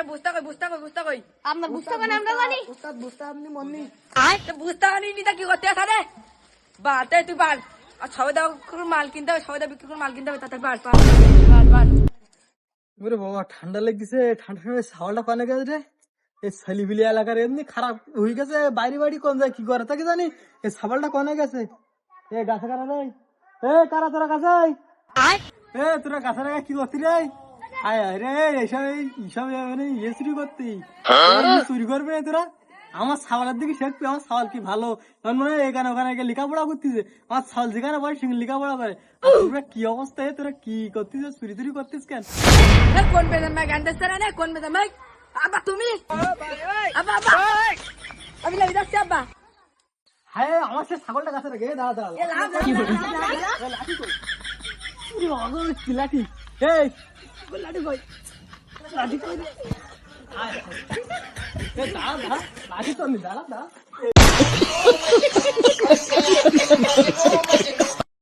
বুঝতা কই আপনার বুঝতে পারেন আমরা জানি উস্তাদ বুঝতে আপনি মনি বুঝতা আনি নিতা কি করতে আছে বাতে তুই পার আর সবেদা মাল কিনতে হবে সবেদা বিক্রি করে মাল কিনতে হবে তাতে পার ওরে বাবা ঠান্ডা লেগেছে ঠান্ডার সময় ছাওয়ালটা পানে গেছে রে এই ছেলিবিলি এলাকার এমনি খারাপ হয়ে গেছে বাইরে বাড়ি কোন যায় কি করে তাকে জানি এই ছাওয়ালটা কোনে গেছে এ গাছে কারা রে এ কারা তোরা গাছে এ তোরা গাছে রে কি করছিস রে আয় আয় রে এইসব মানে চুরি করতি চুরি করবে না তোরা আমার ছাওয়ালের দিকে শেখবি আমার ছাওয়াল কি ভালো মনে হয় এখানে ওখানে গিয়ে লেখাপড়া করতিছে আমার ছাওয়াল যেখানে পড়ে সেখানে লেখাপড়া করে তোরা কি অবস্থা তোরা কি করতিস চুরি চুরি করতিস কেন কোন বেদম ভাই গান দিচ্ছে না কোন বেদম ভাই আব্বা তুমি আব্বা আমি লাগি যাচ্ছি আব্বা হ্যাঁ আমার সে ছাগলটা গাছে রেখে দাঁড়া কি লাঠি এই লাঠি কই লাঠি কই দাঁড়া লাঠি তো আমি দাঁড়া